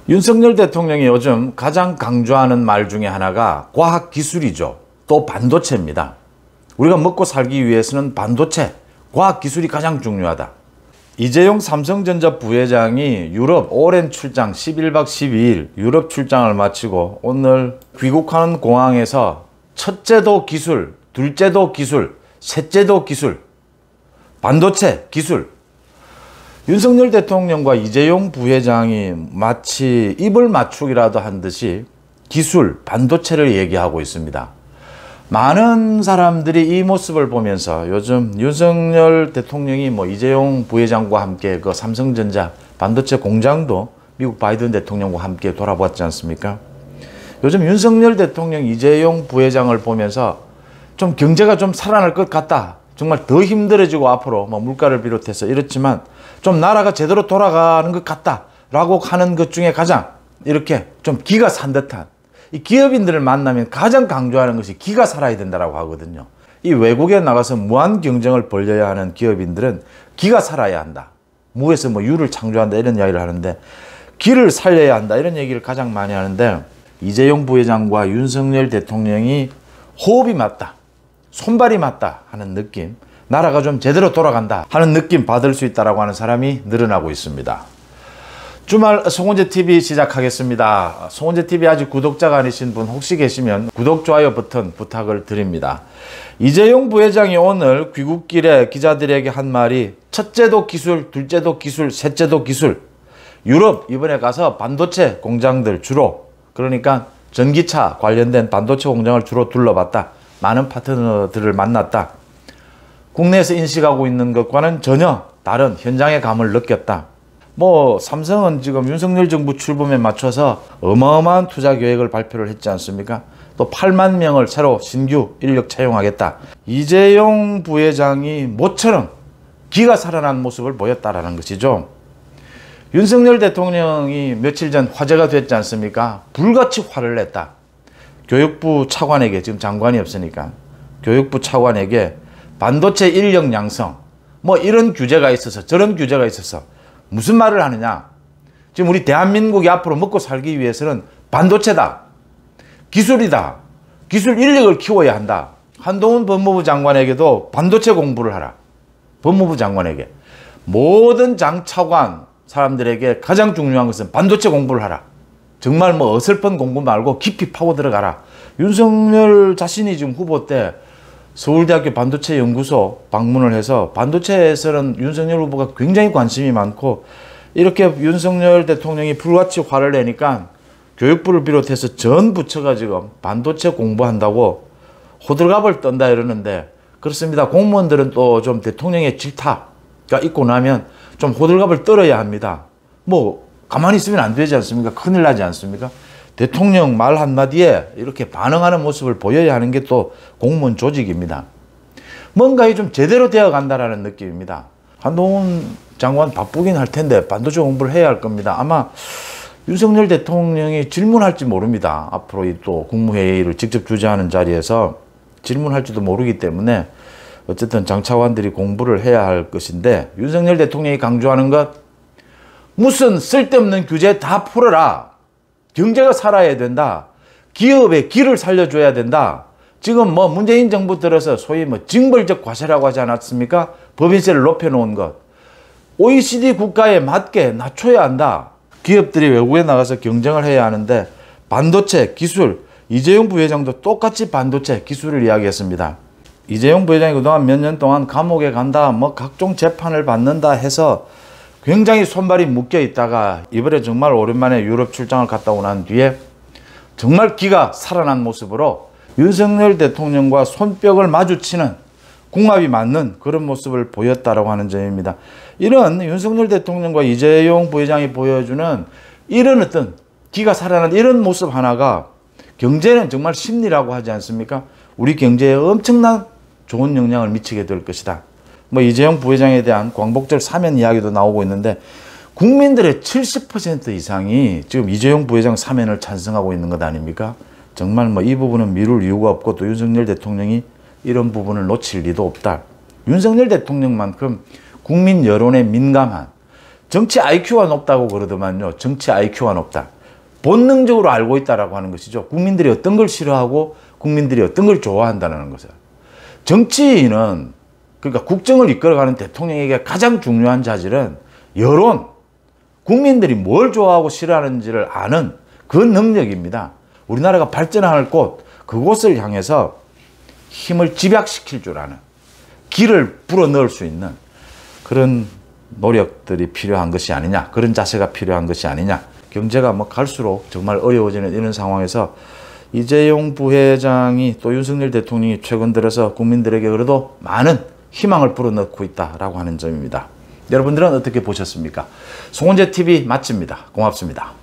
윤석열 대통령이 요즘 가장 강조하는 말 중에 하나가 과학기술이죠. 또 반도체입니다. 우리가 먹고 살기 위해서는 반도체, 과학기술이 가장 중요하다. 이재용 삼성전자 부회장이 유럽 오랜 출장 11박 12일 유럽 출장을 마치고 오늘 귀국하는 공항에서 첫째도 기술, 둘째도 기술, 셋째도 기술, 반도체 기술. 윤석열 대통령과 이재용 부회장이 마치 입을 맞추기라도 한 듯이 기술, 반도체를 얘기하고 있습니다. 많은 사람들이 이 모습을 보면서 요즘 윤석열 대통령이 이재용 부회장과 함께 그 삼성전자 반도체 공장도 미국 바이든 대통령과 함께 돌아봤지 않습니까? 요즘 윤석열 대통령, 이재용 부회장을 보면서 좀 경제가 좀 살아날 것 같다. 정말 더 힘들어지고 앞으로 물가를 비롯해서 이렇지만 좀 나라가 제대로 돌아가는 것 같다 라고 하는 것 중에 가장 이렇게 좀 기가 산 듯한, 이 기업인들을 만나면 가장 강조하는 것이 기가 살아야 된다고 하거든요. 이 외국에 나가서 무한 경쟁을 벌여야 하는 기업인들은 기가 살아야 한다. 무에서 유를 창조한다 이런 이야기를 하는데 기를 살려야 한다 이런 얘기를 가장 많이 하는데, 이재용 부회장과 윤석열 대통령이 호흡이 맞다, 손발이 맞다 하는 느낌, 나라가 좀 제대로 돌아간다 하는 느낌 받을 수 있다고 하는 사람이 늘어나고 있습니다. 주말 송원재TV 시작하겠습니다. 송원재TV 아직 구독자가 아니신 분 혹시 계시면 구독, 좋아요 버튼 부탁을 드립니다. 이재용 부회장이 오늘 귀국길에 기자들에게 한 말이 첫째도 기술, 둘째도 기술, 셋째도 기술. 유럽 이번에 가서 반도체 공장들 주로, 그러니까 전기차 관련된 반도체 공장을 주로 둘러봤다. 많은 파트너들을 만났다. 국내에서 인식하고 있는 것과는 전혀 다른 현장의 감을 느꼈다. 삼성은 지금 윤석열 정부 출범에 맞춰서 어마어마한 투자 계획을 발표를 했지 않습니까? 또 8만 명을 새로 신규 인력 채용하겠다. 이재용 부회장이 모처럼 기가 살아난 모습을 보였다라는 것이죠. 윤석열 대통령이 며칠 전 화제가 됐지 않습니까? 불같이 화를 냈다. 교육부 차관에게, 지금 장관이 없으니까 교육부 차관에게 반도체 인력 양성 이런 규제가 있어서 저런 규제가 있어서 무슨 말을 하느냐. 지금 우리 대한민국이 앞으로 먹고 살기 위해서는 반도체다, 기술이다, 기술 인력을 키워야 한다. 한동훈 법무부 장관에게도 반도체 공부를 하라. 법무부 장관에게, 모든 장차관 사람들에게 가장 중요한 것은 반도체 공부를 하라. 정말 어설픈 공부 말고 깊이 파고 들어가라. 윤석열 자신이 지금 후보 때 서울대학교 반도체 연구소 방문을 해서 반도체에서는 윤석열 후보가 굉장히 관심이 많고, 이렇게 윤석열 대통령이 불같이 화를 내니까 교육부를 비롯해서 전 부처가 지금 반도체 공부한다고 호들갑을 떤다 이러는데, 그렇습니다. 공무원들은 또 좀 대통령의 질타가 있고 나면 좀 호들갑을 떨어야 합니다. 가만히 있으면 안 되지 않습니까? 큰일 나지 않습니까? 대통령 말 한마디에 이렇게 반응하는 모습을 보여야 하는 게 또 공무원 조직입니다. 뭔가 좀 제대로 되어 간다라는 느낌입니다. 한동훈 장관 바쁘긴 할 텐데 반도체 공부를 해야 할 겁니다. 아마 윤석열 대통령이 질문할지 모릅니다. 앞으로 또 국무회의를 직접 주재하는 자리에서 질문할지도 모르기 때문에 어쨌든 장차관들이 공부를 해야 할 것인데, 윤석열 대통령이 강조하는 것, 무슨 쓸데없는 규제 다 풀어라. 경제가 살아야 된다. 기업의 기를 살려줘야 된다. 지금 문재인 정부 들어서 소위 징벌적 과세라고 하지 않았습니까? 법인세를 높여놓은 것. OECD 국가에 맞게 낮춰야 한다. 기업들이 외국에 나가서 경쟁을 해야 하는데 반도체 기술, 이재용 부회장도 똑같이 반도체 기술을 이야기했습니다. 이재용 부회장이 그동안 몇 년 동안 감옥에 간다, 각종 재판을 받는다 해서 굉장히 손발이 묶여 있다가 이번에 정말 오랜만에 유럽 출장을 갔다 오고 난 뒤에 정말 기가 살아난 모습으로 윤석열 대통령과 손뼉을 마주치는, 궁합이 맞는 그런 모습을 보였다라고 하는 점입니다. 이런 윤석열 대통령과 이재용 부회장이 보여주는 이런 어떤 기가 살아난 이런 모습 하나가, 경제는 정말 심리라고 하지 않습니까? 우리 경제에 엄청난 좋은 영향을 미치게 될 것이다. 이재용 부회장에 대한 광복절 사면 이야기도 나오고 있는데, 국민들의 70% 이상이 지금 이재용 부회장 사면을 찬성하고 있는 것 아닙니까? 정말 이 부분은 미룰 이유가 없고, 또 윤석열 대통령이 이런 부분을 놓칠 리도 없다. 윤석열 대통령만큼 국민 여론에 민감한, 정치 IQ가 높다고 그러더만요. 정치 IQ가 높다. 본능적으로 알고 있다라고 하는 것이죠. 국민들이 어떤 걸 싫어하고 국민들이 어떤 걸 좋아한다는 것을. 정치인은, 그러니까 국정을 이끌어가는 대통령에게 가장 중요한 자질은 여론, 국민들이 뭘 좋아하고 싫어하는지를 아는 그 능력입니다. 우리나라가 발전할 곳, 그곳을 향해서 힘을 집약시킬 줄 아는, 길을 불어넣을 수 있는 그런 노력들이 필요한 것이 아니냐, 그런 자세가 필요한 것이 아니냐. 경제가 뭐 갈수록 정말 어려워지는 이런 상황에서 이재용 부회장이 또 윤석열 대통령이 최근 들어서 국민들에게 그래도 많은 희망을 불어넣고 있다라고 하는 점입니다. 여러분들은 어떻게 보셨습니까? 송원재 TV 맛집입니다. 고맙습니다.